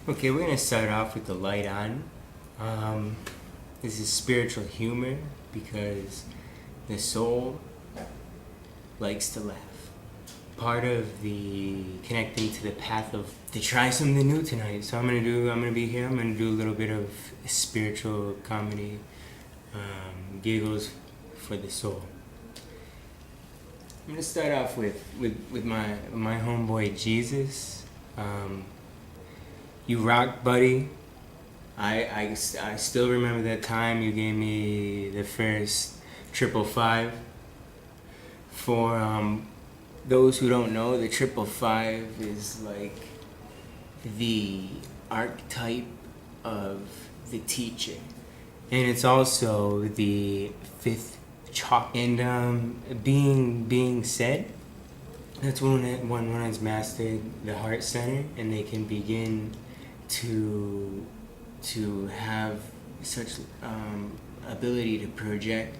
Okay, we're gonna start off with the light on. This is spiritual humor because the soul likes to laugh. Part of the connecting to the path of to try something new tonight. So I'm gonna be here. I'm gonna do a little bit of spiritual comedy, giggles for the soul. I'm gonna start off with my homeboy Jesus. You rock, buddy. I still remember that time you gave me the first 555. For those who don't know, the 555 is like the archetype of the teacher, and it's also the fifth chalk. And being said, that's when one has mastered the heart center, and they can begin to have such ability to project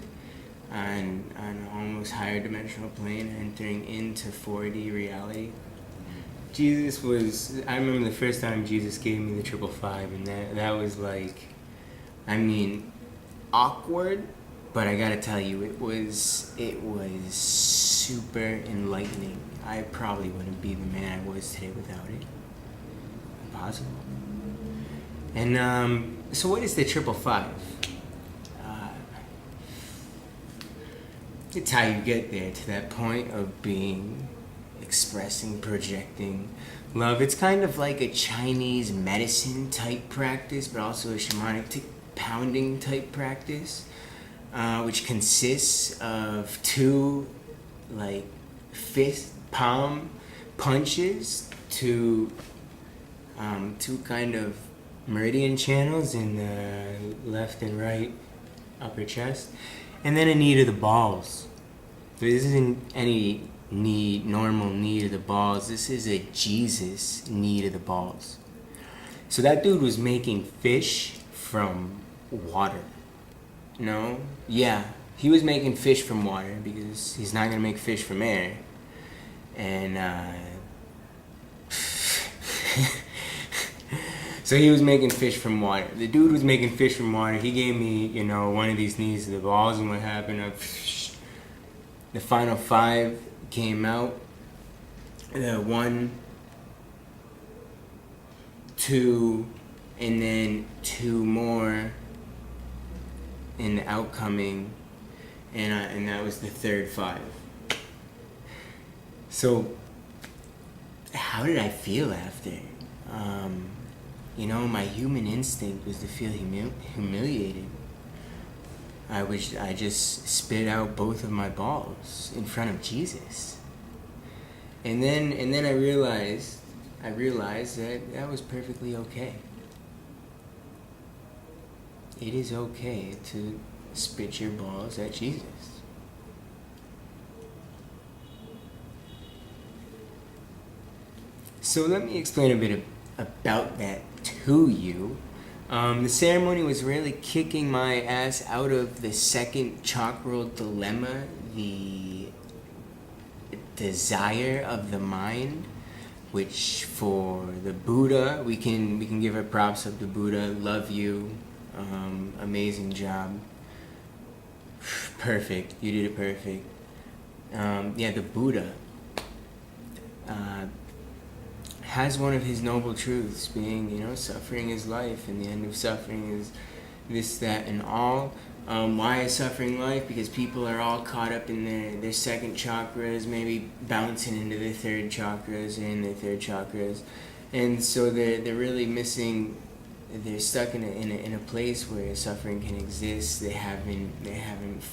on an almost higher dimensional plane, entering into 4D reality. Jesus was, I remember the first time Jesus gave me the 555, and that was like, I mean, awkward, but I gotta tell you, it was super enlightening. I probably wouldn't be the man I was today without it. Impossible. And so what is the 555? It's how you get there to that point of being, expressing, projecting love. It's kind of like a Chinese medicine type practice, but also a shamanic pounding type practice, which consists of two like fist palm punches to two kind of meridian channels in the left and right upper chest, and then a knee to the balls. This isn't any normal knee to the balls. This is a Jesus knee to the balls. So that dude was making fish from water. No? Yeah, he was making fish from water because he's not gonna make fish from air. And so he was making fish from water. The dude was making fish from water. He gave me, one of these knees to the balls, and what happened? The final 5 came out. The 1, 2, and then 2 more in the outcoming, and that was the third 5. So, how did I feel after? My human instinct was to feel humiliated. I just spit out both of my balls in front of Jesus. And then I realized that was perfectly okay. It is okay to spit your balls at Jesus. So let me explain a bit about that to you. The ceremony was really kicking my ass out of the second chakral dilemma, the desire of the mind, which for the Buddha, we can give our props of the Buddha. Love you, amazing job, perfect. You did it perfect. The Buddha has one of his noble truths being, suffering is life, and the end of suffering is this, that, and all. Why is suffering life? Because people are all caught up in their second chakras, maybe bouncing into their third chakras, and so they're really missing. They're stuck in a place where suffering can exist. They haven't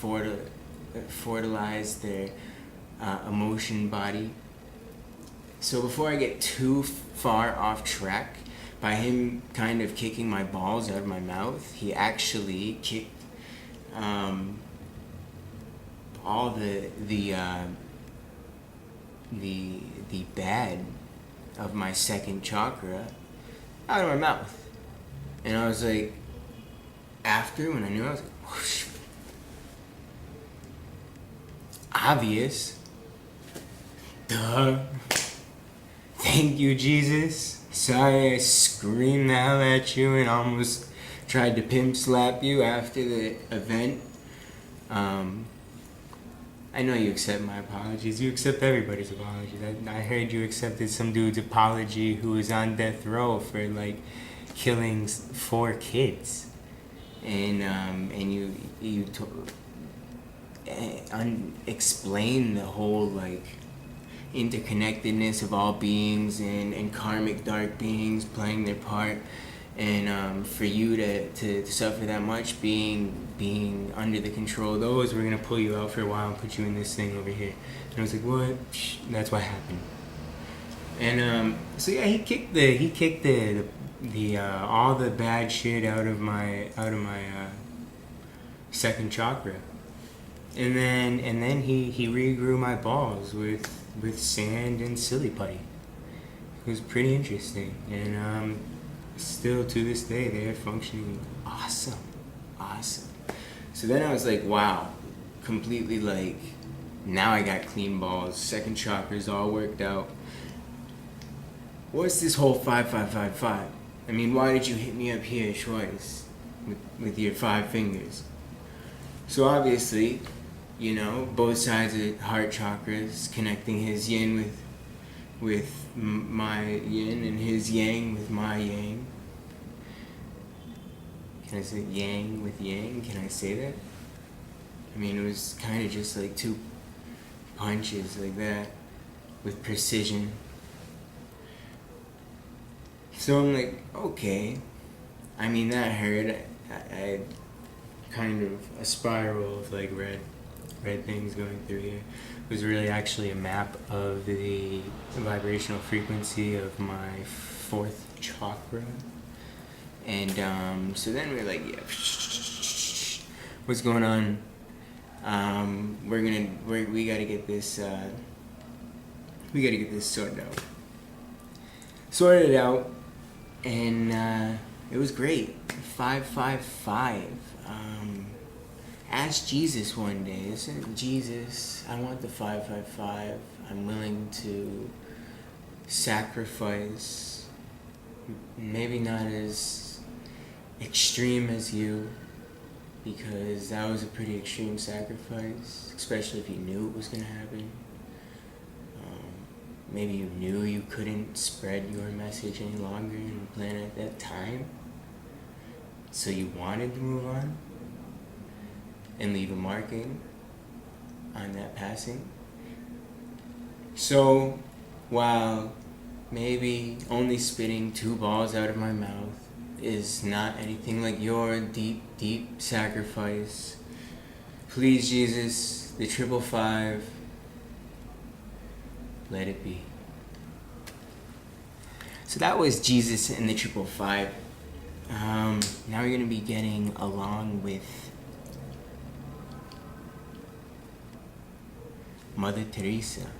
fertilized their emotion body. So before I get too far off track, by him kind of kicking my balls out of my mouth, he actually kicked all the bad of my second chakra out of my mouth. And I was like, after, when I knew, I was like, whoosh. Obvious. Duh. Thank you, Jesus. Sorry I screamed the hell at you and almost tried to pimp slap you after the event. I know you accept my apologies. You accept everybody's apologies. I heard you accepted some dude's apology who was on death row for like killing 4 kids, and you explained the whole like interconnectedness of all beings and karmic dark beings playing their part, and for you to suffer that much being under the control of those, we're gonna pull you out for a while and put you in this thing over here. And I was like, what? That's what happened. And so yeah, he kicked the all the bad shit out of my second chakra. And then he regrew my balls with sand and silly putty. It was pretty interesting, and still to this day they are functioning awesome. So then I was like, wow, completely like, now I got clean balls, second chakra's all worked out. What's this whole 5-5-5-5? I mean, why did you hit me up here twice with your 5 fingers? So obviously, you know, both sides of the heart chakras, connecting his yin with my yin and his yang with my yang. Can I say yang with yang? Can I say that? I mean, it was kind of just like 2 punches like that with precision. So I'm like, okay. I mean, that hurt. I kind of a spiral of like red things going through here. It was really actually a map of the vibrational frequency of my 4th chakra. And so then we were like, yeah, what's going on? We gotta get this sorted out, and it was great. 5-5-5. Ask Jesus one day. Listen, Jesus, I want the 5-5-5. I'm willing to sacrifice, maybe not as extreme as you, because that was a pretty extreme sacrifice, especially if you knew it was going to happen. Maybe you knew you couldn't spread your message any longer in the planet at that time, so you wanted to move on and leave a marking on that passing. So while maybe only spitting 2 balls out of my mouth is not anything like your deep sacrifice, please, Jesus, the 555, let it be. So that was Jesus and the 555. Now we're going to be getting along with Mother Teresa.